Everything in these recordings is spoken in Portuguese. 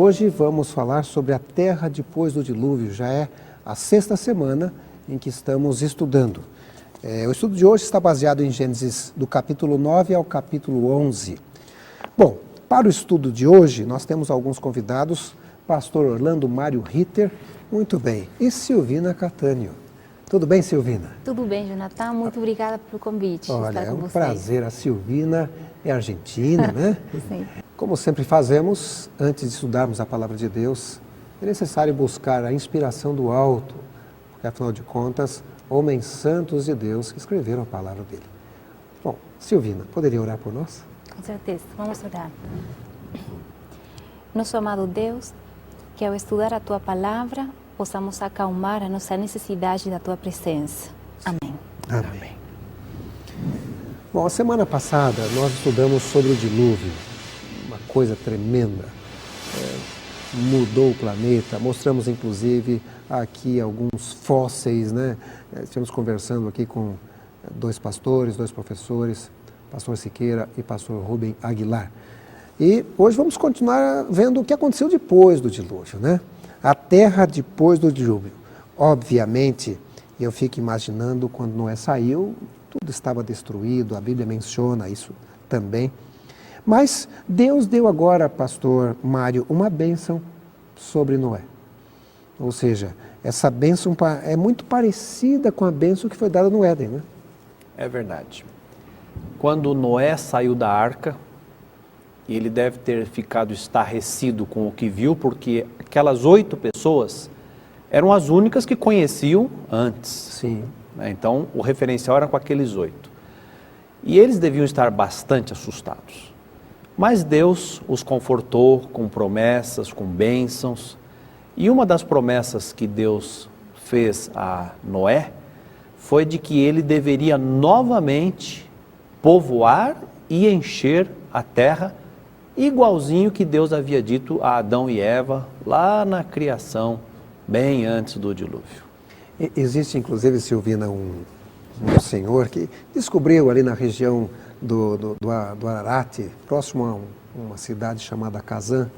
Hoje vamos falar sobre a terra depois do dilúvio. Já é a 6ª semana em que estamos estudando. O estudo de hoje está baseado em Gênesis do capítulo 9 ao capítulo 11. Bom, para o estudo de hoje nós temos alguns convidados. Pastor Orlando Mário Ritter, muito bem, e Silvina Catânio. Tudo bem, Silvina? Tudo bem, Jonathan. Muito obrigada pelo convite. Olha, estar com é um vocês. prazer. A Silvina é argentina, né? Sim. Como sempre fazemos, antes de estudarmos a palavra de Deus, é necessário buscar a inspiração do alto, porque afinal de contas, homens santos de Deus que escreveram a palavra dele. Bom, Silvina, poderia orar por nós? Com certeza. Vamos orar. Nosso amado Deus, que ao estudar a Tua palavra, possamos acalmar a nossa necessidade da Tua presença. Amém. Amém. Bom, a semana passada nós estudamos sobre o dilúvio, uma coisa tremenda. Mudou o planeta, mostramos inclusive aqui alguns fósseis, né? Estivemos conversando aqui com dois pastores, dois professores, pastor Siqueira e pastor Rubem Aguilar. E hoje vamos continuar vendo o que aconteceu depois do dilúvio, né? A terra depois do dilúvio. Obviamente, eu fico imaginando quando Noé saiu, tudo estava destruído, a Bíblia menciona isso também. Mas Deus deu agora, pastor Mário, uma bênção sobre Noé. Ou seja, essa bênção é muito parecida com a bênção que foi dada no Éden, né? É verdade. Quando Noé saiu da arca, ele deve ter ficado estarrecido com o que viu, porque aquelas 8 pessoas eram as únicas que conheciam antes. Sim. Então, o referencial era com aqueles 8. E eles deviam estar bastante assustados. Mas Deus os confortou com promessas, com bênçãos. E uma das promessas que Deus fez a Noé foi de que ele deveria novamente povoar e encher a terra, igualzinho que Deus havia dito a Adão e Eva lá na criação, bem antes do dilúvio. Existe inclusive, Silvina, um senhor que descobriu ali na região do Ararat, próximo a uma cidade chamada Kazan,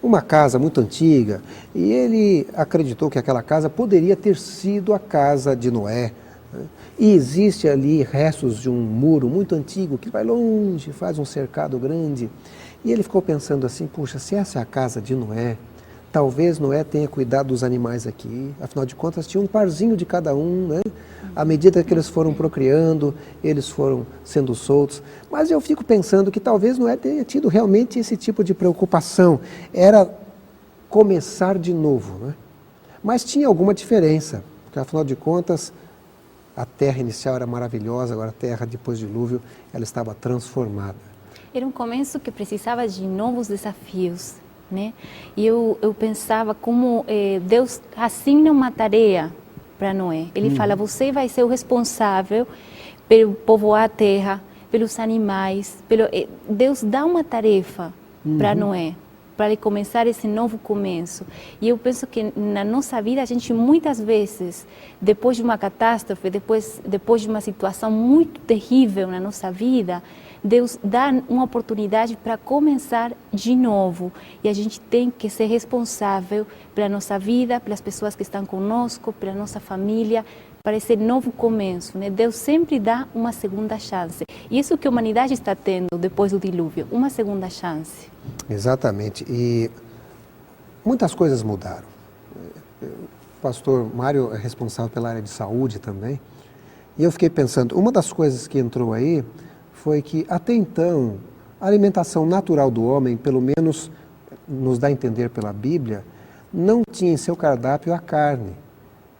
uma casa muito antiga, e ele acreditou que aquela casa poderia ter sido a casa de Noé, né? E existe ali restos de um muro muito antigo que vai longe, faz um cercado grande. E ele ficou pensando assim, puxa, se essa é a casa de Noé, talvez Noé tenha cuidado dos animais aqui, afinal de contas tinha um parzinho de cada um, né? À medida que eles foram procriando, eles foram sendo soltos. Mas eu fico pensando que talvez Noé tenha tido realmente esse tipo de preocupação, era começar de novo, né? Mas tinha alguma diferença, porque afinal de contas, a terra inicial era maravilhosa, agora a terra depois do dilúvio, ela estava transformada. Era um começo que precisava de novos desafios, né? E eu pensava como Deus assigna uma tarefa para Noé. Ele fala, você vai ser o responsável pelo povoar a terra, pelos animais. Deus dá uma tarefa para Noé, para ele começar esse novo começo. E eu penso que na nossa vida, a gente muitas vezes, depois de uma catástrofe, depois de uma situação muito terrível na nossa vida, Deus dá uma oportunidade para começar de novo. E a gente tem que ser responsável pela nossa vida, pelas pessoas que estão conosco, pela nossa família, para esse novo começo, né? Deus sempre dá uma segunda chance. E isso que a humanidade está tendo depois do dilúvio, uma segunda chance. Exatamente. E muitas coisas mudaram. O pastor Mário é responsável pela área de saúde também. E eu fiquei pensando, uma das coisas que entrou aí foi que, até então, a alimentação natural do homem, pelo menos nos dá a entender pela Bíblia, não tinha em seu cardápio a carne.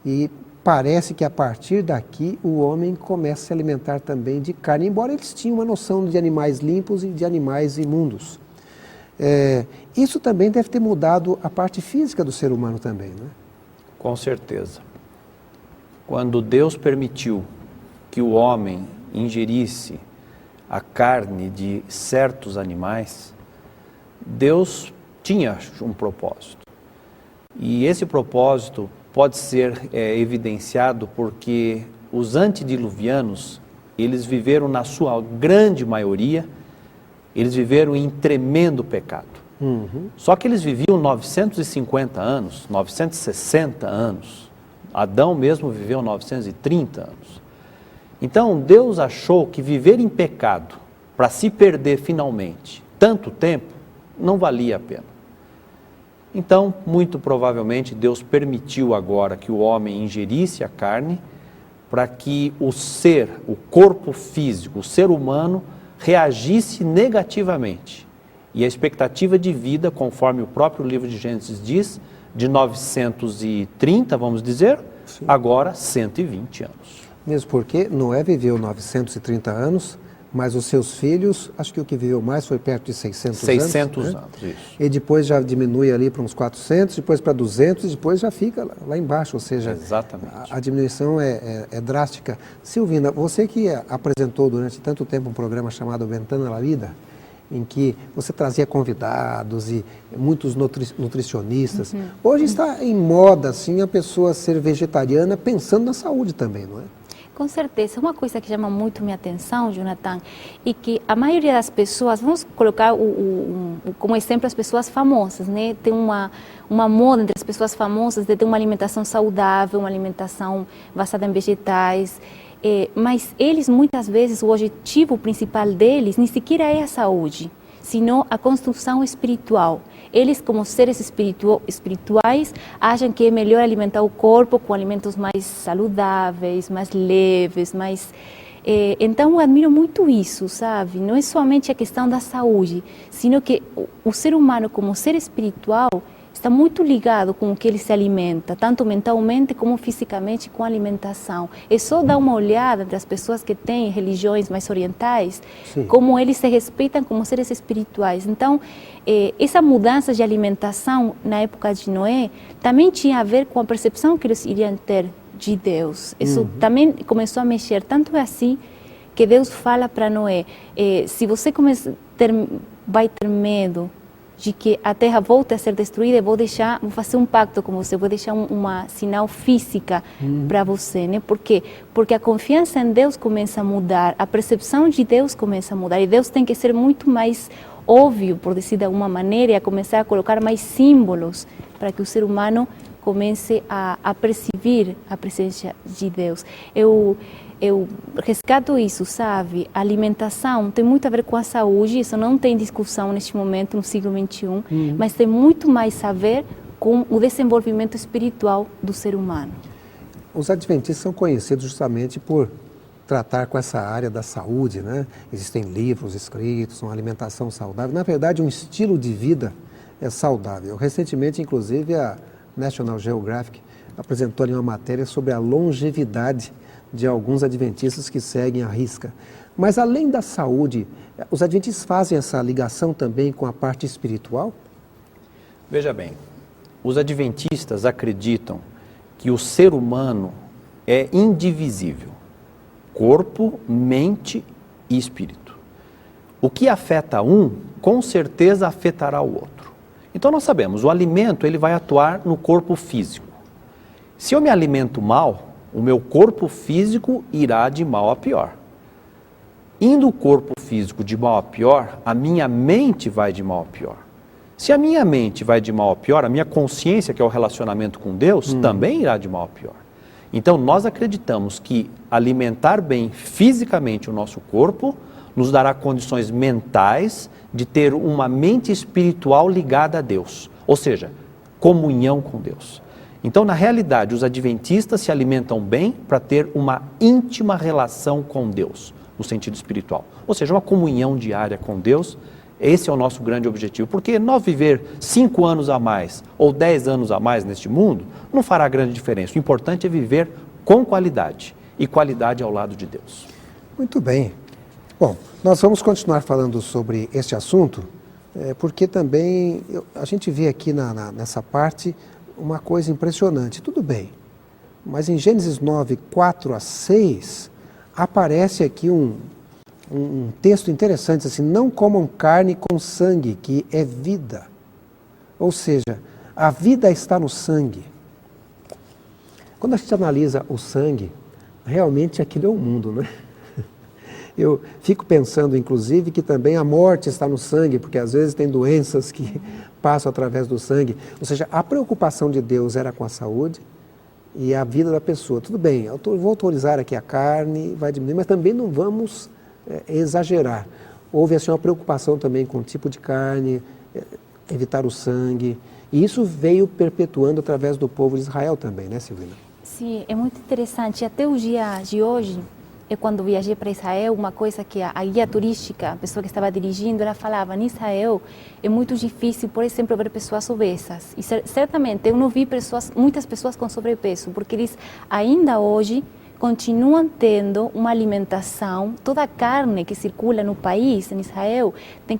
E parece que a partir daqui o homem começa a se alimentar também de carne, embora eles tinham uma noção de animais limpos e de animais imundos. Isso também deve ter mudado a parte física do ser humano também, né? Com certeza. Quando Deus permitiu que o homem ingerisse a carne de certos animais, Deus tinha um propósito. E esse propósito pode ser evidenciado porque os antediluvianos, eles viveram na sua grande maioria, eles viveram em tremendo pecado. Só que eles viviam 950 anos, 960 anos. Adão mesmo viveu 930 anos. Então, Deus achou que viver em pecado, para se perder finalmente tanto tempo, não valia a pena. Então, muito provavelmente, Deus permitiu agora que o homem ingerisse a carne para que o ser, o corpo físico, o ser humano, reagisse negativamente. E a expectativa de vida, conforme o próprio livro de Gênesis diz, de 930, vamos dizer, Sim. agora 120 anos. Mesmo porque Noé viveu 930 anos, mas os seus filhos, acho que o que viveu mais foi perto de 600 anos. 600 né? anos, isso. E depois já diminui ali para uns 400, depois para 200, e depois já fica lá embaixo, ou seja, Exatamente. a diminuição é drástica. Silvina, você que apresentou durante tanto tempo um programa chamado Ventana la Vida, em que você trazia convidados e muitos nutricionistas, hoje está em moda assim, a pessoa ser vegetariana pensando na saúde também, não é? Com certeza. Uma coisa que chama muito minha atenção, Jonathan, é que a maioria das pessoas, vamos colocar como exemplo as pessoas famosas, né? Tem uma moda entre as pessoas famosas de ter uma alimentação saudável, uma alimentação basada em vegetais, mas eles muitas vezes, o objetivo principal deles nem sequer é a saúde, senão a construção espiritual. Eles, como seres espirituais, acham que é melhor alimentar o corpo com alimentos mais saudáveis, mais leves, mais... Então, eu admiro muito isso, sabe? Não é somente a questão da saúde, sino que o ser humano, como ser espiritual, está muito ligado com o que ele se alimenta, tanto mentalmente como fisicamente com a alimentação. É só dar uma olhada entre as pessoas que têm religiões mais orientais, Sim. como eles se respeitam como seres espirituais. Então, essa mudança de alimentação na época de Noé também tinha a ver com a percepção que eles iriam ter de Deus. Isso também começou a mexer, tanto é assim que Deus fala para Noé, se você vai ter medo de que a terra volte a ser destruída, vou fazer um pacto com você, vou deixar uma sinal física para você, né? Por quê? Porque a confiança em Deus começa a mudar, a percepção de Deus começa a mudar, e Deus tem que ser muito mais óbvio, por dizer de alguma maneira, e a começar a colocar mais símbolos para que o ser humano comece a perceber a presença de Deus. Eu resgato isso, sabe? A alimentação tem muito a ver com a saúde, isso não tem discussão neste momento, no século XXI, mas tem muito mais a ver com o desenvolvimento espiritual do ser humano. Os adventistas são conhecidos justamente por tratar com essa área da saúde, né? Existem livros escritos, uma alimentação saudável. Na verdade, um estilo de vida é saudável. Recentemente, inclusive, a National Geographic apresentou ali uma matéria sobre a longevidade de alguns adventistas que seguem à risca. Mas além da saúde, os adventistas fazem essa ligação também com a parte espiritual? Veja bem, os adventistas acreditam que o ser humano é indivisível, corpo, mente e espírito. O que afeta um, com certeza afetará o outro. Então nós sabemos, o alimento ele vai atuar no corpo físico. Se eu me alimento mal, o meu corpo físico irá de mal a pior. Indo o corpo físico de mal a pior, a minha mente vai de mal a pior. Se a minha mente vai de mal a pior, a minha consciência, que é o relacionamento com Deus, também irá de mal a pior. Então nós acreditamos que alimentar bem fisicamente o nosso corpo nos dará condições mentais de ter uma mente espiritual ligada a Deus, ou seja, comunhão com Deus. Então, na realidade, os adventistas se alimentam bem para ter uma íntima relação com Deus, no sentido espiritual. Ou seja, uma comunhão diária com Deus, esse é o nosso grande objetivo. Porque nós viver 5 anos a mais ou 10 anos a mais neste mundo, não fará grande diferença. O importante é viver com qualidade, e qualidade ao lado de Deus. Muito bem. Bom, nós vamos continuar falando sobre este assunto, porque também a gente vê aqui nessa parte uma coisa impressionante. Tudo bem, mas em Gênesis 9, 4 a 6, aparece aqui um texto interessante, assim, não comam carne com sangue, que é vida. Ou seja, a vida está no sangue. Quando a gente analisa o sangue, realmente aquilo é o mundo, né? Eu fico pensando, inclusive, que também a morte está no sangue, porque às vezes tem doenças que passam através do sangue. Ou seja, a preocupação de Deus era com a saúde e a vida da pessoa. Tudo bem, eu vou autorizar aqui a carne, vai diminuir, mas também não vamos exagerar. Houve assim uma preocupação também com o tipo de carne, evitar o sangue. E isso veio perpetuando através do povo de Israel também, né, Silvina? Sim, é muito interessante. Até o dia de hoje, quando viajei para Israel, uma coisa que a guia turística, a pessoa que estava dirigindo, ela falava, em Israel é muito difícil, por exemplo, ver pessoas obesas. E certamente eu não vi muitas pessoas com sobrepeso, porque eles ainda hoje continuam tendo uma alimentação, toda a carne que circula no país, em Israel, tem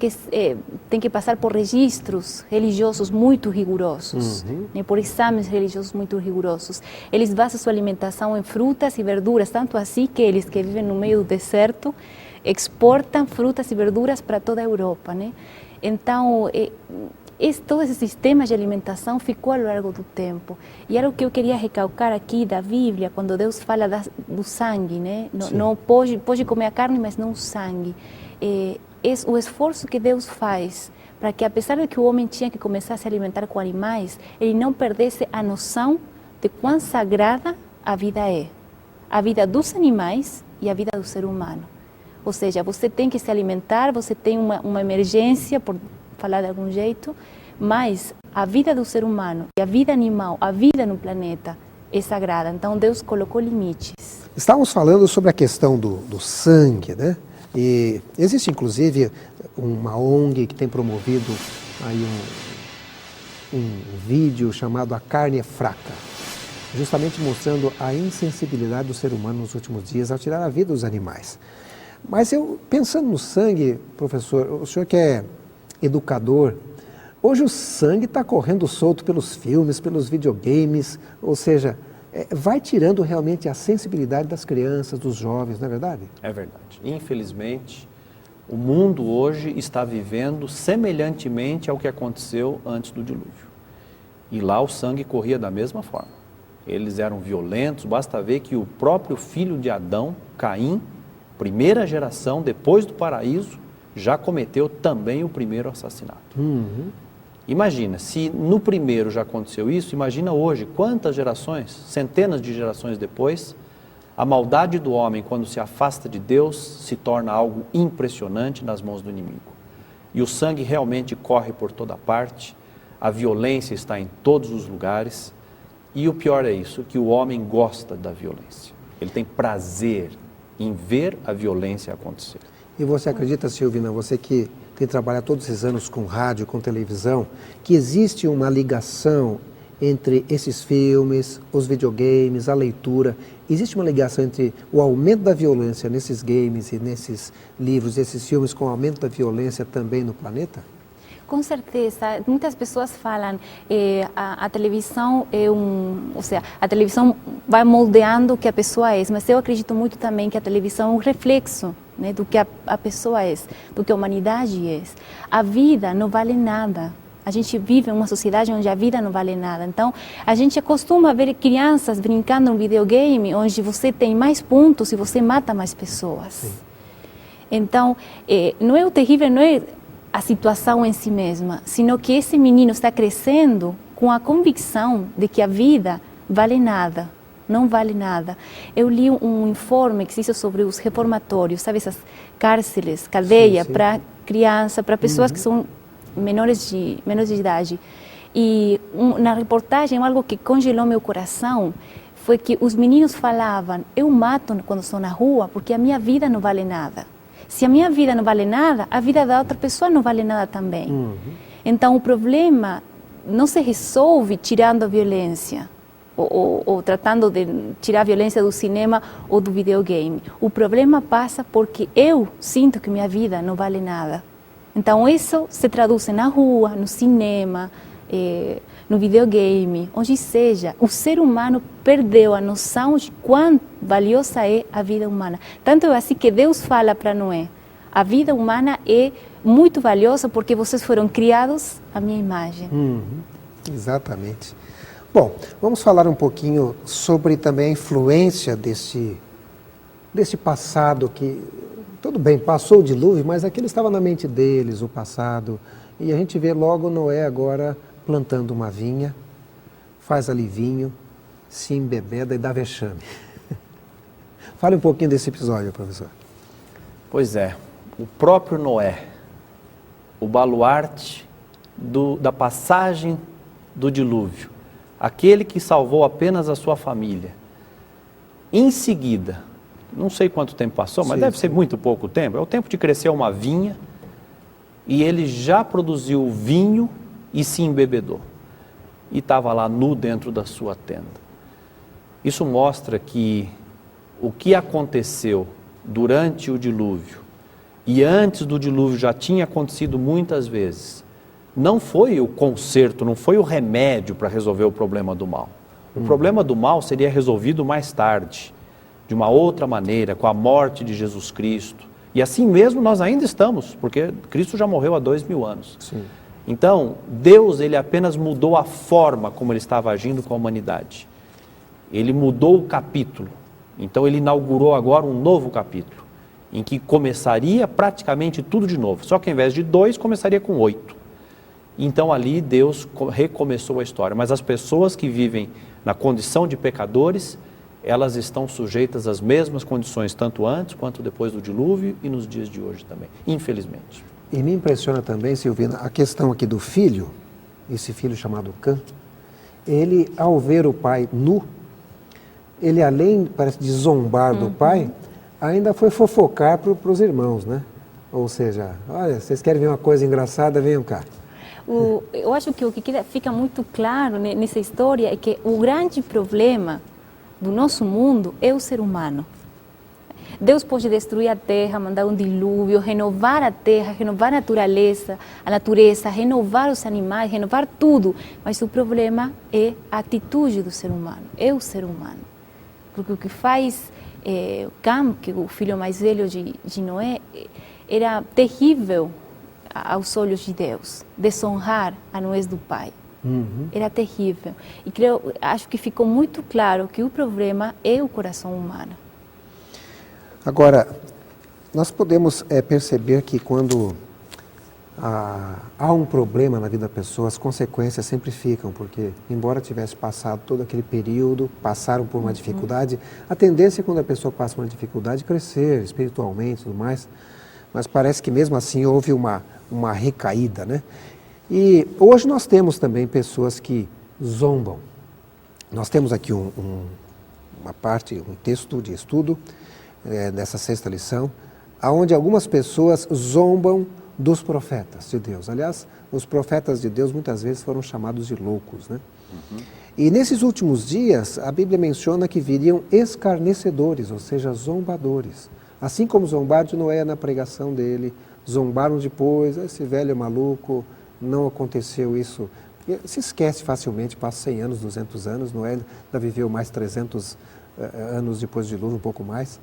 que passar por registros religiosos muito rigorosos, né, por exames religiosos muito rigorosos. Eles basam sua alimentação em frutas e verduras, tanto assim que eles que vivem no meio do deserto exportam frutas e verduras para toda a Europa, né? Então, todo esse sistema de alimentação ficou ao longo do tempo. E era o que eu queria recalcar aqui da Bíblia, quando Deus fala do sangue, né? Não pode comer a carne, mas não o sangue. É o esforço que Deus faz para que, apesar de que o homem tinha que começar a se alimentar com animais, ele não perdesse a noção de quão sagrada a vida é. A vida dos animais e a vida do ser humano. Ou seja, você tem que se alimentar, você tem uma emergência, por falar de algum jeito, mas a vida do ser humano e a vida animal, a vida no planeta é sagrada. Então Deus colocou limites. Estávamos falando sobre a questão do sangue, né? E existe inclusive uma ONG que tem promovido aí um vídeo chamado A Carne é Fraca, justamente mostrando a insensibilidade do ser humano nos últimos dias ao tirar a vida dos animais. Mas eu, pensando no sangue, professor, o senhor que é educador, hoje o sangue está correndo solto pelos filmes, pelos videogames, ou seja, vai tirando realmente a sensibilidade das crianças, dos jovens, não é verdade? É verdade. Infelizmente, o mundo hoje está vivendo semelhantemente ao que aconteceu antes do dilúvio. E lá o sangue corria da mesma forma. Eles eram violentos, basta ver que o próprio filho de Adão, Caim, primeira geração, depois do paraíso, já cometeu também o primeiro assassinato. Imagina, se no primeiro já aconteceu isso, imagina hoje, quantas gerações, centenas de gerações depois, a maldade do homem, quando se afasta de Deus, se torna algo impressionante nas mãos do inimigo. E o sangue realmente corre por toda parte, a violência está em todos os lugares, e o pior é isso, que o homem gosta da violência. Ele tem prazer em ver a violência acontecer. E você acredita, Silvina, você que tem trabalhado todos esses anos com rádio, com televisão, que existe uma ligação entre esses filmes, os videogames, a leitura, existe uma ligação entre o aumento da violência nesses games e nesses livros, esses filmes, com o aumento da violência também no planeta? Com certeza, muitas pessoas falam a televisão ou seja, a televisão vai moldeando o que a pessoa é, mas eu acredito muito também que a televisão é um reflexo, né, do que a pessoa é, do que a humanidade é. A vida não vale nada. A gente vive em uma sociedade onde a vida não vale nada. Então, a gente acostuma ver crianças brincando no videogame, onde você tem mais pontos e você mata mais pessoas. Sim. Então, não é o terrível, não é a situação em si mesma, sino que esse menino está crescendo com a convicção de que a vida vale nada, não vale nada. Eu li um informe que existe sobre os reformatórios, sabe, essas cárceles, cadeia para criança, para pessoas que são menores de idade. E na reportagem, algo que congelou meu coração foi que os meninos falavam: eu mato quando estou na rua porque a minha vida não vale nada. Se a minha vida não vale nada, a vida da outra pessoa não vale nada também. Então, o problema não se resolve tirando a violência ou tratando de tirar a violência do cinema ou do videogame. O problema passa porque eu sinto que minha vida não vale nada. Então, isso se traduz na rua, no cinema, no videogame, onde seja. O ser humano perdeu a noção de quão valiosa é a vida humana. Tanto é assim que Deus fala para Noé: a vida humana é muito valiosa porque vocês foram criados à minha imagem. Exatamente. Bom, vamos falar um pouquinho sobre também a influência desse passado que Tudo bem, passou o dilúvio, mas aquilo estava na mente deles, o passado. E a gente vê logo Noé agora plantando uma vinha, faz ali vinho, se embebeda e dá vexame. Fale um pouquinho desse episódio, professor. Pois é, o próprio Noé, o baluarte da passagem do dilúvio, aquele que salvou apenas a sua família. Em seguida, não sei quanto tempo passou, mas deve ser muito pouco tempo, é o tempo de crescer uma vinha, e ele já produziu vinho e se embebedou. E estava lá nu dentro da sua tenda. Isso mostra que o que aconteceu durante o dilúvio e antes do dilúvio já tinha acontecido muitas vezes. Não foi o conserto, não foi o remédio para resolver o problema do mal. O problema do mal seria resolvido mais tarde, de uma outra maneira, com a morte de Jesus Cristo. E assim mesmo nós ainda estamos, porque Cristo já morreu há 2000 anos. Sim. Então, Deus, ele apenas mudou a forma como ele estava agindo com a humanidade. Ele mudou o capítulo. Então, ele inaugurou agora um novo capítulo, em que começaria praticamente tudo de novo. Só que ao invés de 2, começaria com 8. Então, ali Deus recomeçou a história. Mas as pessoas que vivem na condição de pecadores, elas estão sujeitas às mesmas condições, tanto antes quanto depois do dilúvio e nos dias de hoje também, infelizmente. E me impressiona também, Silvina, a questão aqui do filho, esse filho chamado Cã, ele, ao ver o pai nu, ele além, parece, de zombar do pai, ainda foi fofocar para os irmãos, né? Ou seja, olha, vocês querem ver uma coisa engraçada, venham cá. Eu acho que o que fica muito claro nessa história é que o grande problema do nosso mundo é o ser humano. Deus pode destruir a terra, mandar um dilúvio, renovar a terra, renovar a natureza, renovar os animais, renovar tudo. Mas o problema é a atitude do ser humano, é o ser humano. Porque o que faz Cam, que é o filho mais velho de Noé, era terrível aos olhos de Deus, desonrar a nós do Pai. Era terrível. E acho que ficou muito claro que o problema é o coração humano. Agora, nós podemos perceber que quando há um problema na vida da pessoa, as consequências sempre ficam, porque embora tivesse passado todo aquele período, passaram por uma dificuldade, a tendência quando a pessoa passa uma dificuldade é crescer espiritualmente e tudo mais, mas parece que mesmo assim houve uma recaída, né? E hoje nós temos também pessoas que zombam. Nós temos aqui uma parte, um texto de estudo, nessa 6ª lição, onde algumas pessoas zombam dos profetas de Deus. Aliás, os profetas de Deus muitas vezes foram chamados de loucos, né? E nesses últimos dias, a Bíblia menciona que viriam escarnecedores, ou seja, zombadores. Assim como zombaram de Noé na pregação dele, zombaram depois, esse velho é maluco, não aconteceu isso. Se esquece facilmente, passa 100 anos, 200 anos, Noé ainda viveu mais 300 anos depois do dilúvio, um pouco mais.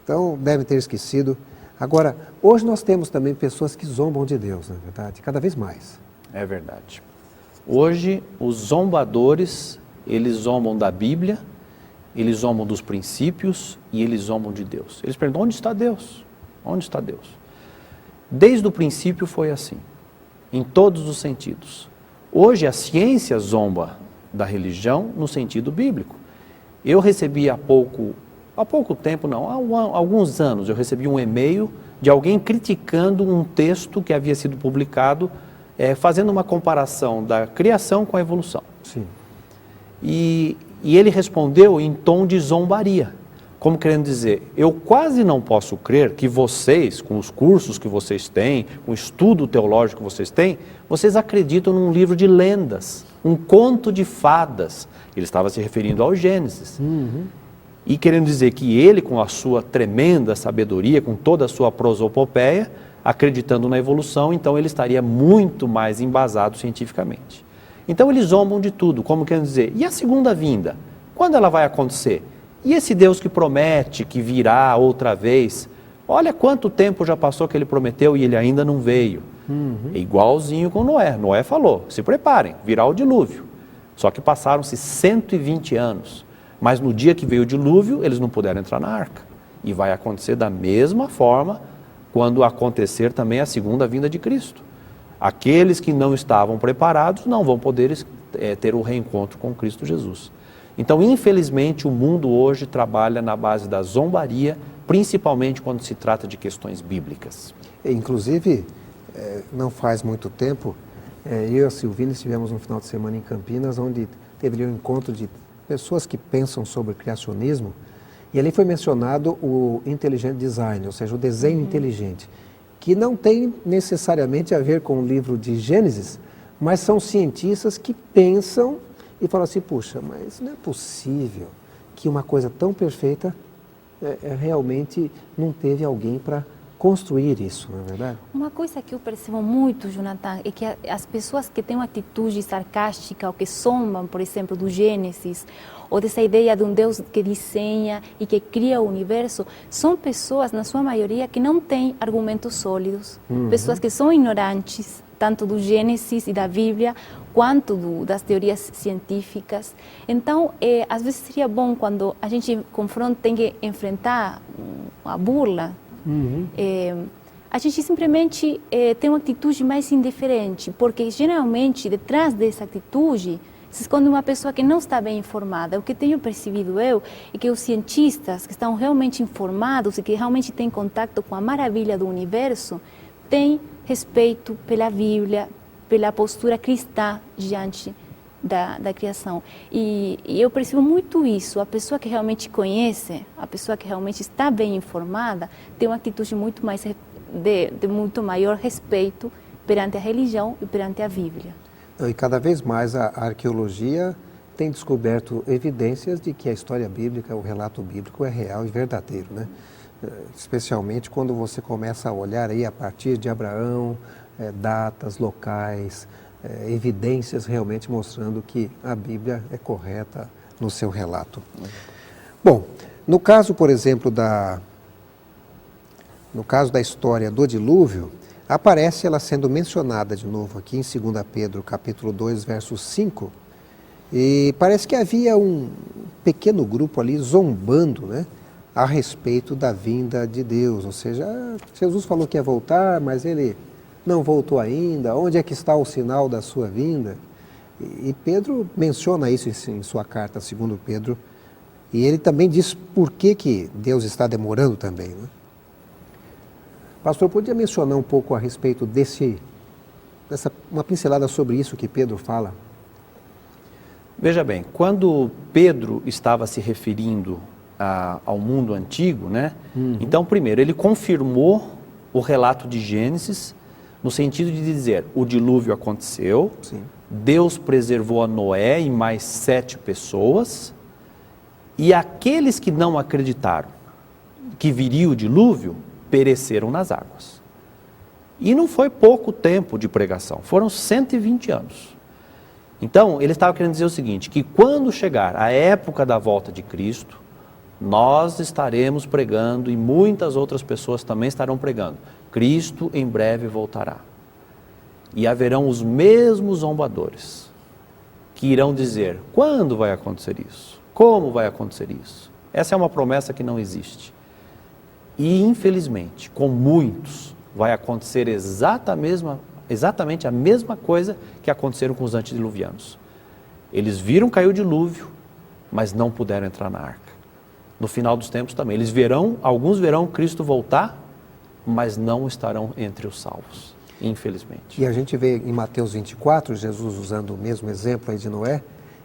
Então, deve ter esquecido. Agora, hoje nós temos também pessoas que zombam de Deus, na verdade, cada vez mais. É verdade. Hoje, os zombadores, eles zombam da Bíblia, eles zombam dos princípios e eles zombam de Deus. Eles perguntam, onde está Deus? Onde está Deus? Desde o princípio foi assim, em todos os sentidos. Hoje, a ciência zomba da religião no sentido bíblico. Eu recebi há pouco tempo, não, há alguns anos, eu recebi um e-mail de alguém criticando um texto que havia sido publicado, fazendo uma comparação da criação com a evolução. Sim. E ele respondeu em tom de zombaria, como querendo dizer, eu quase não posso crer que vocês, com os cursos que vocês têm, com o estudo teológico que vocês têm, vocês acreditam num livro de lendas, um conto de fadas. Ele estava se referindo ao Gênesis. E querendo dizer que ele, com a sua tremenda sabedoria, com toda a sua prosopopeia, acreditando na evolução, então ele estaria muito mais embasado cientificamente. Então eles zombam de tudo, como querendo dizer, e a segunda vinda? Quando ela vai acontecer? E esse Deus que promete que virá outra vez? Olha quanto tempo já passou que ele prometeu e ele ainda não veio. É igualzinho com Noé. Noé falou, se preparem, virá o dilúvio. Só que passaram-se 120 anos. Mas no dia que veio o dilúvio, eles não puderam entrar na arca. E vai acontecer da mesma forma quando acontecer também a segunda vinda de Cristo. Aqueles que não estavam preparados não vão poder ter o reencontro com Cristo Jesus. Então, infelizmente, o mundo hoje trabalha na base da zombaria, principalmente quando se trata de questões bíblicas. Inclusive, não faz muito tempo, eu e a Silvina estivemos um final de semana em Campinas, onde teve um encontro de pessoas que pensam sobre criacionismo, e ali foi mencionado o intelligent design, ou seja, o desenho inteligente, que não tem necessariamente a ver com o livro de Gênesis, mas são cientistas que pensam e falam assim, puxa, mas não é possível que uma coisa tão perfeita realmente não teve alguém para construir isso, não é verdade? Uma coisa que eu percebo muito, Jonathan, é que as pessoas que têm uma atitude sarcástica ou que zombam, por exemplo, do Gênesis, ou dessa ideia de um Deus que desenha e que cria o universo, são pessoas, na sua maioria, que não têm argumentos sólidos, pessoas que são ignorantes, tanto do Gênesis e da Bíblia, quanto das teorias científicas. Então, às vezes seria bom, quando a gente confronta, tem que enfrentar a burla, a gente simplesmente tem uma atitude mais indiferente, porque geralmente detrás dessa atitude se esconde uma pessoa que não está bem informada. O que tenho percebido é que os cientistas que estão realmente informados e que realmente têm contato com a maravilha do universo têm respeito pela Bíblia, pela postura cristã diante da criação. E eu percebo muito isso. A pessoa que realmente conhece, a pessoa que realmente está bem informada, tem uma atitude muito mais de muito maior respeito perante a religião e perante a Bíblia. E cada vez mais a arqueologia tem descoberto evidências de que a história bíblica, o relato bíblico é real e verdadeiro, né? Especialmente quando você começa a olhar aí a partir de Abraão, datas, locais, evidências realmente mostrando que a Bíblia é correta no seu relato. Bom, no caso, por exemplo, da história do dilúvio, aparece ela sendo mencionada de novo aqui em 2 Pedro, capítulo 2, verso 5, e parece que havia um pequeno grupo ali zombando, né, a respeito da vinda de Deus, ou seja, Jesus falou que ia voltar, mas ele não voltou ainda, onde é que está o sinal da sua vinda? E Pedro menciona isso em sua carta, 2 Pedro, e ele também diz por que Deus está demorando também, né? Pastor, podia mencionar um pouco a respeito uma pincelada sobre isso que Pedro fala? Veja bem, quando Pedro estava se referindo ao mundo antigo, né? Então, primeiro, ele confirmou o relato de Gênesis, no sentido de dizer, o dilúvio aconteceu, Sim. Deus preservou a Noé e mais 7 pessoas, e aqueles que não acreditaram que viria o dilúvio, pereceram nas águas. E não foi pouco tempo de pregação, foram 120 anos. Então, ele estava querendo dizer o seguinte, que quando chegar a época da volta de Cristo, nós estaremos pregando e muitas outras pessoas também estarão pregando. Cristo em breve voltará. E haverão os mesmos zombadores que irão dizer, quando vai acontecer isso? Como vai acontecer isso? Essa é uma promessa que não existe. E, infelizmente, com muitos, vai acontecer exatamente a mesma coisa que aconteceram com os antediluvianos. Eles viram cair o dilúvio, mas não puderam entrar na arca. No final dos tempos também. Alguns verão Cristo voltar, mas não estarão entre os salvos, infelizmente. E a gente vê em Mateus 24, Jesus usando o mesmo exemplo aí de Noé,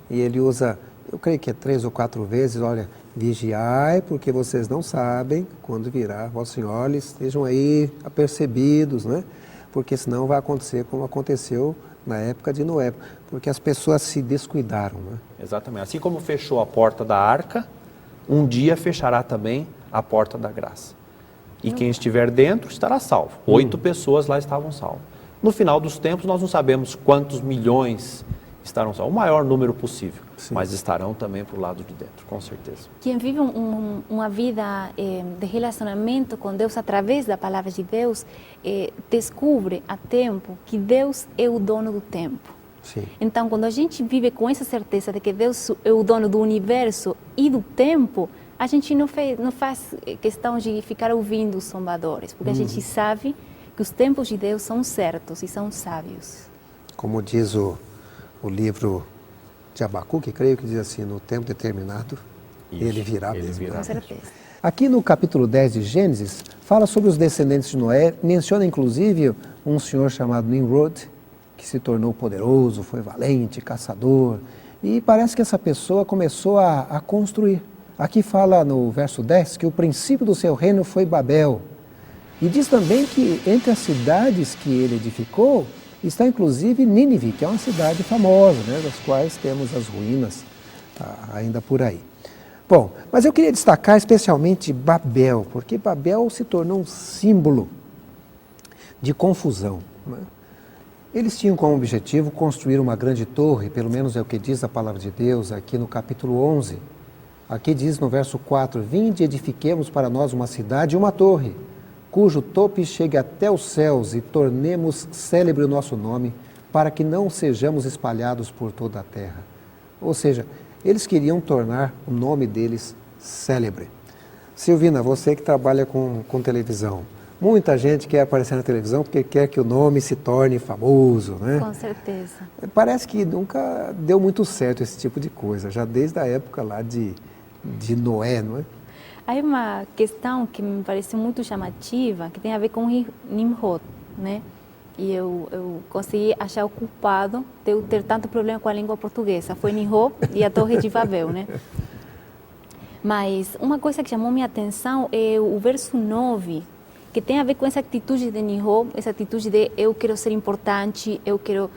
e ele usa, eu creio que 3 ou 4 vezes, olha, vigiai, porque vocês não sabem quando virá vosso Senhor, olha, estejam aí apercebidos, né? Porque senão vai acontecer como aconteceu na época de Noé, porque as pessoas se descuidaram, né? Exatamente. Assim como fechou a porta da arca, um dia fechará também a porta da graça. E quem estiver dentro estará salvo. 8 pessoas lá estavam salvas. No final dos tempos, nós não sabemos quantos milhões estarão salvos. O maior número possível. Sim. Mas estarão também para o lado de dentro, com certeza. Quem vive uma vida de relacionamento com Deus através da palavra de Deus, descobre a tempo que Deus é o dono do tempo. Sim. Então, quando a gente vive com essa certeza de que Deus é o dono do universo e do tempo, a gente não faz questão de ficar ouvindo os zombadores, porque a gente sabe que os tempos de Deus são certos e são sábios. Como diz o livro de Abacuque, creio que diz assim, no tempo determinado, ele virá mesmo. Com certeza. Aqui no capítulo 10 de Gênesis, fala sobre os descendentes de Noé, menciona inclusive um senhor chamado Nimrod, que se tornou poderoso, foi valente, caçador, e parece que essa pessoa começou a construir. Aqui fala no verso 10 que o princípio do seu reino foi Babel. E diz também que entre as cidades que ele edificou, está inclusive Nínive, que é uma cidade famosa, né, das quais temos as ruínas ainda por aí. Bom, mas eu queria destacar especialmente Babel, porque Babel se tornou um símbolo de confusão, né? Eles tinham como objetivo construir uma grande torre, pelo menos é o que diz a palavra de Deus aqui no capítulo 11. Aqui diz no verso 4, vinde e edifiquemos para nós uma cidade e uma torre, cujo tope chegue até os céus e tornemos célebre o nosso nome, para que não sejamos espalhados por toda a terra. Ou seja, eles queriam tornar o nome deles célebre. Silvina, você que trabalha com televisão, muita gente quer aparecer na televisão porque quer que o nome se torne famoso, né? Com certeza. Parece que nunca deu muito certo esse tipo de coisa, já desde a época lá de Noé, não é? Há uma questão que me pareceu muito chamativa, que tem a ver com Nimrod, né? E eu consegui achar o culpado de eu ter tanto problema com a língua portuguesa. Foi Nimrod e a Torre de Babel, né? Mas uma coisa que chamou minha atenção é o verso 9, que tem a ver com essa atitude de Nimrod, essa atitude de eu quero ser importante, eu quero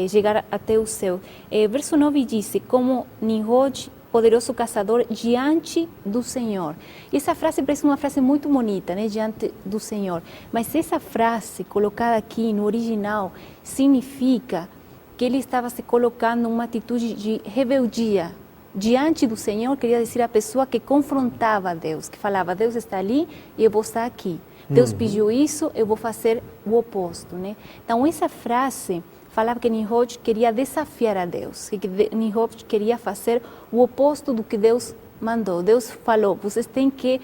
chegar até o céu. Verso 9 diz, como Nimrod, poderoso caçador, diante do Senhor. E essa frase parece uma frase muito bonita, né? Diante do Senhor. Mas essa frase, colocada aqui no original, significa que ele estava se colocando numa atitude de rebeldia. Diante do Senhor, queria dizer a pessoa que confrontava a Deus, que falava, Deus está ali e eu vou estar aqui. Deus pediu isso, eu vou fazer o oposto, né? Então, essa frase falava que Nimrod queria desafiar a Deus, que Nimrod queria fazer o oposto do que Deus mandou. Deus falou, vocês têm que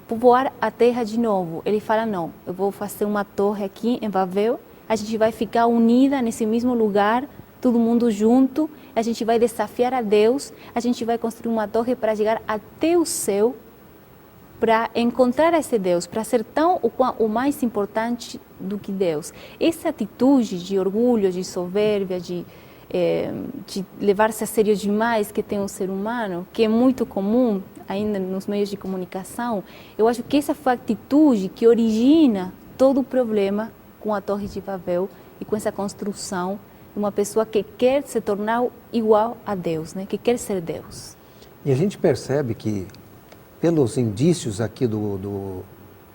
povoar a terra de novo. Ele fala, não, eu vou fazer uma torre aqui em Babel, a gente vai ficar unida nesse mesmo lugar, todo mundo junto, a gente vai desafiar a Deus, a gente vai construir uma torre para chegar até o céu, para encontrar esse Deus, para ser tão o mais importante do que Deus. Essa atitude de orgulho, de soberbia, de levar-se a sério demais que tem o ser humano, que é muito comum ainda nos meios de comunicação, eu acho que essa foi a atitude que origina todo o problema com a Torre de Babel e com essa construção de uma pessoa que quer se tornar igual a Deus, né? Que quer ser Deus. E a gente percebe que pelos indícios aqui do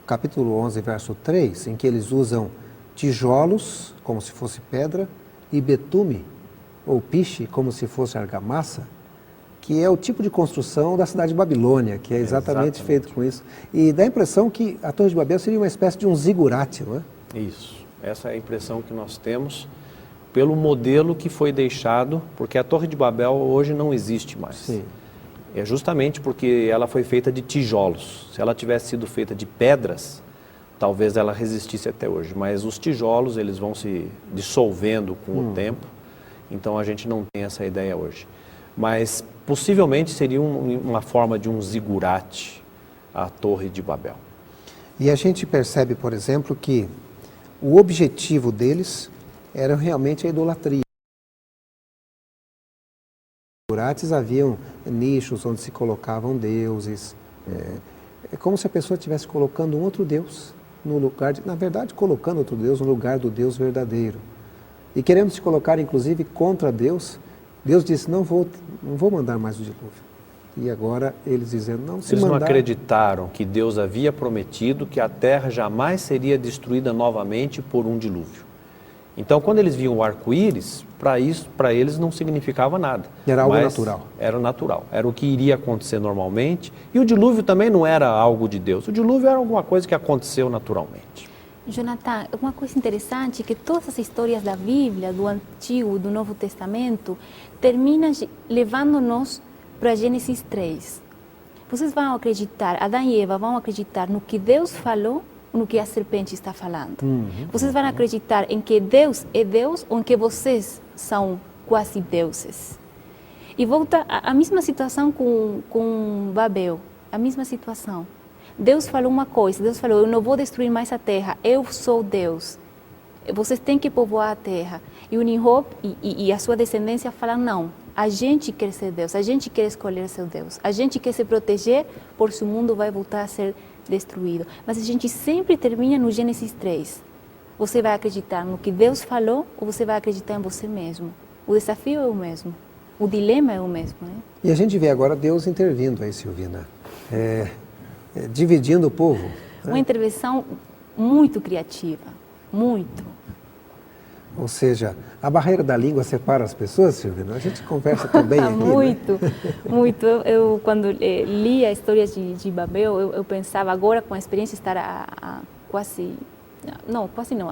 capítulo 11, verso 3, em que eles usam tijolos, como se fosse pedra, e betume, ou piche, como se fosse argamassa, que é o tipo de construção da cidade de Babilônia, que é exatamente feito com isso. E dá a impressão que a Torre de Babel seria uma espécie de um zigurate, não é? Isso, essa é a impressão que nós temos pelo modelo que foi deixado, porque a Torre de Babel hoje não existe mais. Sim. É justamente porque ela foi feita de tijolos. Se ela tivesse sido feita de pedras, talvez ela resistisse até hoje. Mas os tijolos, eles vão se dissolvendo com o tempo, então a gente não tem essa ideia hoje. Mas possivelmente seria uma forma de um zigurate, a Torre de Babel. E a gente percebe, por exemplo, que o objetivo deles era realmente a idolatria. Zigurates haviam nichos onde se colocavam deuses. É como se a pessoa estivesse colocando um outro Deus no lugar na verdade, colocando outro Deus no lugar do Deus verdadeiro. E querendo se colocar, inclusive, contra Deus, Deus disse, não vou mandar mais o dilúvio. E agora eles dizendo, não, se Eles mandar... não acreditaram que Deus havia prometido que a terra jamais seria destruída novamente por um dilúvio. Então, quando eles viam o arco-íris, para eles não significava nada. Era algo natural. Era natural, era o que iria acontecer normalmente. E o dilúvio também não era algo de Deus. O dilúvio era alguma coisa que aconteceu naturalmente. Jonathan, uma coisa interessante é que todas as histórias da Bíblia, do Antigo e do Novo Testamento, terminam levando-nos para Gênesis 3. vocês vão acreditar, Adão e Eva vão acreditar no que Deus falou ou no que a serpente está falando? Vocês vão acreditar em que Deus é Deus ou em que vocês são quase deuses? E volta a mesma situação com Babel, a mesma situação. Deus falou uma coisa, Deus falou, eu não vou destruir mais a terra, eu sou Deus. Vocês têm que povoar a terra. E o Nimrod e a sua descendência falam, não, a gente quer ser Deus, a gente quer escolher ser Deus, a gente quer se proteger por se o mundo vai voltar a ser destruído. Mas a gente sempre termina no Gênesis 3. Você vai acreditar no que Deus falou ou você vai acreditar em você mesmo? O desafio é o mesmo. O dilema é o mesmo, né? E a gente vê agora Deus intervindo aí, Silvina, dividindo o povo. Uma intervenção muito criativa, muito. Ou seja, a barreira da língua separa as pessoas, Silvina? A gente conversa também aqui, muito, né? muito. Eu quando li a história de Babel, eu pensava agora com a experiência de estar há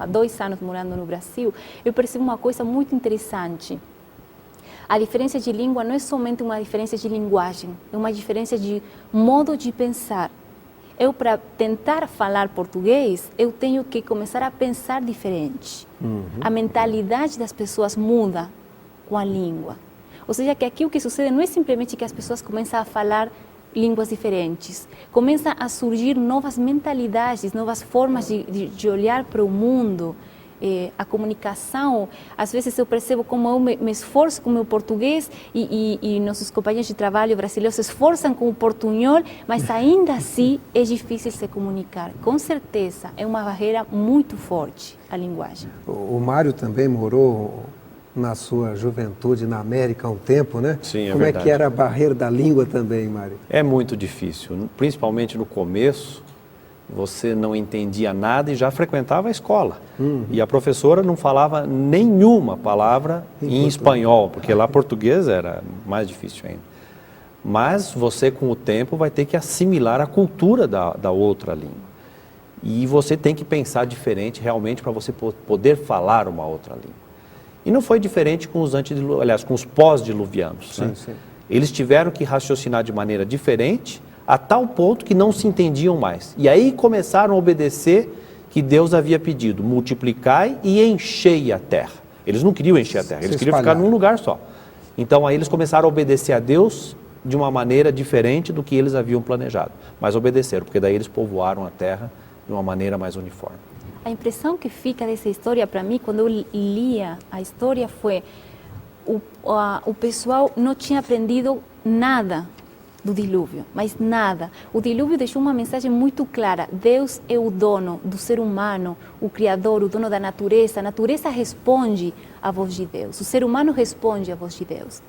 2 anos morando no Brasil, eu percebo uma coisa muito interessante. A diferença de língua não é somente uma diferença de linguagem, é uma diferença de modo de pensar. Eu, para tentar falar português, eu tenho que começar a pensar diferente. A mentalidade das pessoas muda com a língua. Ou seja, que aqui o que sucede não é simplesmente que as pessoas começam a falar línguas diferentes. Começam a surgir novas mentalidades, novas formas de olhar para o mundo. A comunicação, às vezes eu percebo como eu me esforço com o meu português e nossos companheiros de trabalho brasileiros se esforçam com o portunhol, mas ainda assim é difícil se comunicar. Com certeza, é uma barreira muito forte a linguagem. O Mário também morou na sua juventude na América há um tempo, né? Sim, é Como verdade. é que era a barreira da língua também, Mário? É muito difícil, principalmente no começo. Você não entendia nada e já frequentava a escola. E a professora não falava nenhuma palavra em espanhol, porque lá português era mais difícil ainda. Mas você, com o tempo, vai ter que assimilar a cultura da outra língua. E você tem que pensar diferente realmente para você poder falar uma outra língua. E não foi diferente com os com os pós-diluvianos. Né? Sim. Eles tiveram que raciocinar de maneira diferente, a tal ponto que não se entendiam mais. E aí começaram a obedecer que Deus havia pedido, multiplicai e enchei a terra. Eles não queriam encher a terra, eles queriam ficar num lugar só. Então aí eles começaram a obedecer a Deus de uma maneira diferente do que eles haviam planejado. Mas obedeceram, porque daí eles povoaram a terra de uma maneira mais uniforme. A impressão que fica dessa história para mim, quando eu lia a história, foi o pessoal não tinha aprendido nada do dilúvio, mas nada. O dilúvio deixou uma mensagem muito clara. Deus é o dono do ser humano, o Criador, o dono da natureza. A natureza responde à voz de Deus. O ser humano responde à voz de Deus.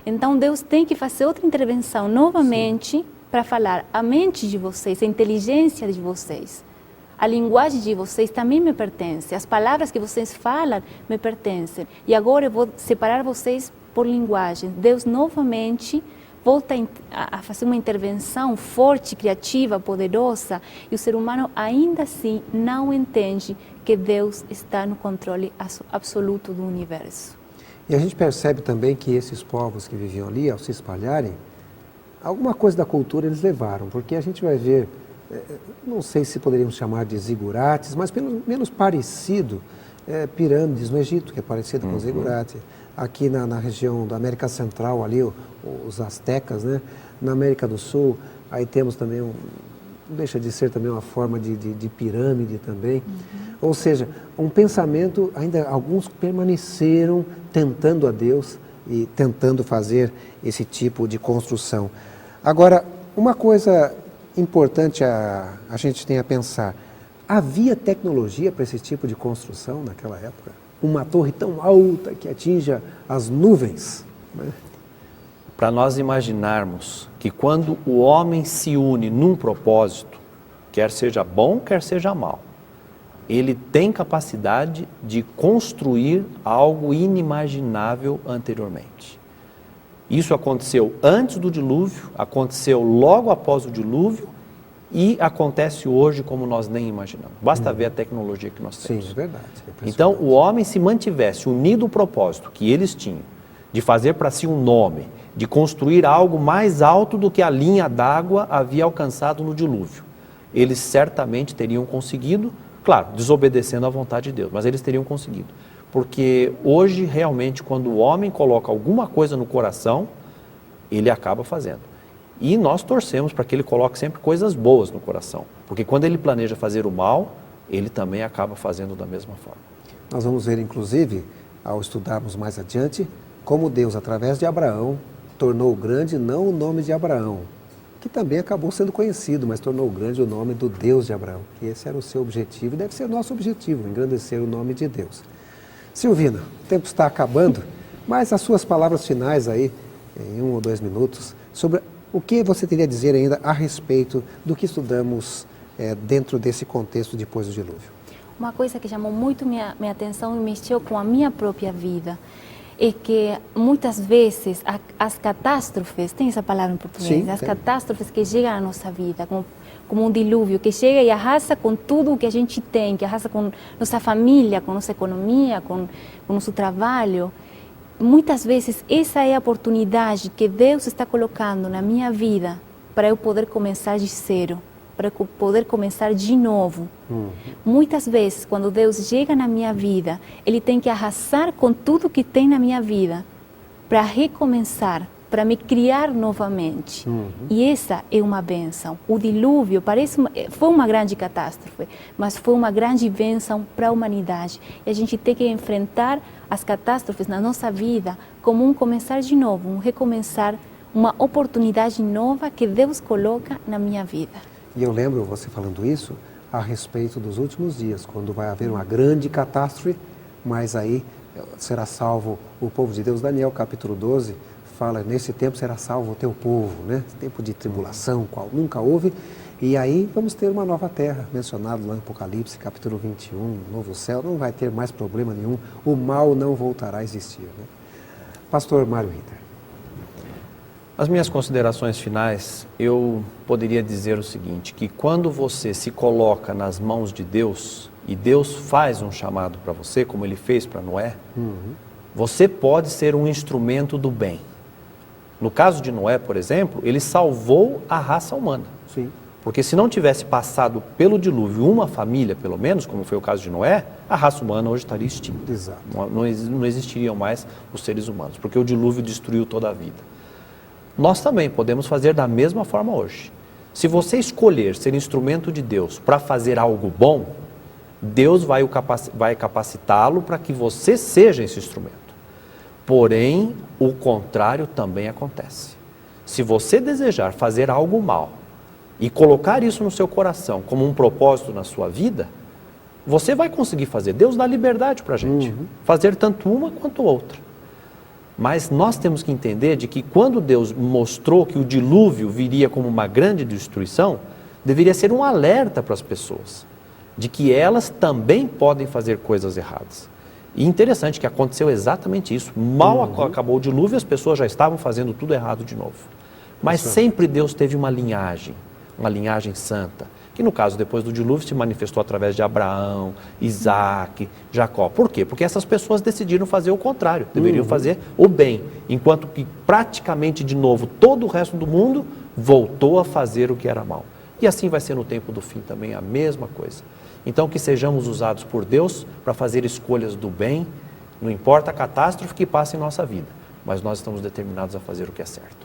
Então Deus tem que fazer outra intervenção novamente para falar a mente de vocês, a inteligência de vocês. A linguagem de vocês também me pertence. As palavras que vocês falam me pertencem. E agora eu vou separar vocês por linguagem. Deus novamente volta a fazer uma intervenção forte, criativa, poderosa, e o ser humano ainda assim não entende que Deus está no controle absoluto do universo. E a gente percebe também que esses povos que viviam ali, ao se espalharem, alguma coisa da cultura eles levaram, porque a gente vai ver, não sei se poderíamos chamar de zigurates, mas pelo menos parecido, pirâmides no Egito, que é parecido com zigurates. Aqui na região da América Central, ali, os astecas, né? Na América do Sul, aí temos também, não deixa de ser também uma forma de pirâmide também. Ou seja, um pensamento, ainda alguns permaneceram tentando a Deus e tentando fazer esse tipo de construção. Agora, uma coisa importante a gente tem a pensar, havia tecnologia para esse tipo de construção naquela época? Uma torre tão alta que atinja as nuvens. Né? Para nós imaginarmos que quando o homem se une num propósito, quer seja bom, quer seja mal, ele tem capacidade de construir algo inimaginável anteriormente. Isso aconteceu antes do dilúvio, aconteceu logo após o dilúvio e acontece hoje como nós nem imaginamos. Basta ver a tecnologia que nós temos. Sim, é verdade. Então, o homem se mantivesse unido ao propósito que eles tinham, de fazer para si um nome, de construir algo mais alto do que a linha d'água havia alcançado no dilúvio. Eles certamente teriam conseguido, claro, desobedecendo à vontade de Deus, mas eles teriam conseguido. Porque hoje, realmente, quando o homem coloca alguma coisa no coração, ele acaba fazendo. E nós torcemos para que ele coloque sempre coisas boas no coração. Porque quando ele planeja fazer o mal, ele também acaba fazendo da mesma forma. Nós vamos ver, inclusive, ao estudarmos mais adiante, como Deus, através de Abraão, tornou grande não o nome de Abraão, que também acabou sendo conhecido, mas tornou grande o nome do Deus de Abraão, que esse era o seu objetivo e deve ser o nosso objetivo, engrandecer o nome de Deus. Silvina, o tempo está acabando, mas as suas palavras finais aí, em 1 ou 2 minutos, sobre o que você teria a dizer ainda a respeito do que estudamos dentro desse contexto depois do dilúvio. Uma coisa que chamou muito minha atenção e mexeu com a minha própria vida é que muitas vezes as catástrofes, tem essa palavra em português, Sim, as tem. catástrofes que chegam à nossa vida, como um dilúvio, que chega e arrasa com tudo o que a gente tem, que arrasa com nossa família, com nossa economia, com nosso trabalho. Muitas vezes essa é a oportunidade que Deus está colocando na minha vida para eu poder começar de zero, para eu poder começar de novo. Muitas vezes, quando Deus chega na minha vida, Ele tem que arrasar com tudo que tem na minha vida para recomeçar, para me criar novamente. E essa é uma bênção. O dilúvio foi uma grande catástrofe, mas foi uma grande bênção para a humanidade. E a gente tem que enfrentar as catástrofes na nossa vida como um começar de novo, um recomeçar, uma oportunidade nova que Deus coloca na minha vida. E eu lembro você falando isso a respeito dos últimos dias, quando vai haver uma grande catástrofe, mas aí será salvo o povo de Deus. Daniel capítulo 12 fala, nesse tempo será salvo o teu povo, né? Tempo de tribulação, qual nunca houve. E aí vamos ter uma nova terra, mencionado lá em Apocalipse capítulo 21, novo céu, não vai ter mais problema nenhum, o mal não voltará a existir, né? Pastor Mário Ritter. As minhas considerações finais, eu poderia dizer o seguinte, que quando você se coloca nas mãos de Deus, e Deus faz um chamado para você, como Ele fez para Noé, você pode ser um instrumento do bem. No caso de Noé, por exemplo, ele salvou a raça humana. Sim. Porque se não tivesse passado pelo dilúvio uma família, pelo menos, como foi o caso de Noé, a raça humana hoje estaria extinta. Exato. Não existiriam mais os seres humanos, porque o dilúvio destruiu toda a vida. Nós também podemos fazer da mesma forma hoje. Se você escolher ser instrumento de Deus para fazer algo bom, Deus vai capacitá-lo para que você seja esse instrumento. Porém, o contrário também acontece. Se você desejar fazer algo mal e colocar isso no seu coração como um propósito na sua vida, você vai conseguir fazer. Deus dá liberdade para a gente, fazer tanto uma quanto outra. Mas nós temos que entender de que quando Deus mostrou que o dilúvio viria como uma grande destruição, deveria ser um alerta para as pessoas, de que elas também podem fazer coisas erradas. E interessante que aconteceu exatamente isso. Mal acabou o dilúvio, as pessoas já estavam fazendo tudo errado de novo. Mas sempre Deus teve uma linhagem santa, que no caso depois do dilúvio se manifestou através de Abraão, Isaac, Jacó. Por quê? Porque essas pessoas decidiram fazer o contrário, deveriam fazer o bem, enquanto que praticamente de novo todo o resto do mundo voltou a fazer o que era mal. E assim vai ser no tempo do fim também a mesma coisa. Então que sejamos usados por Deus para fazer escolhas do bem, não importa a catástrofe que passe em nossa vida, mas nós estamos determinados a fazer o que é certo.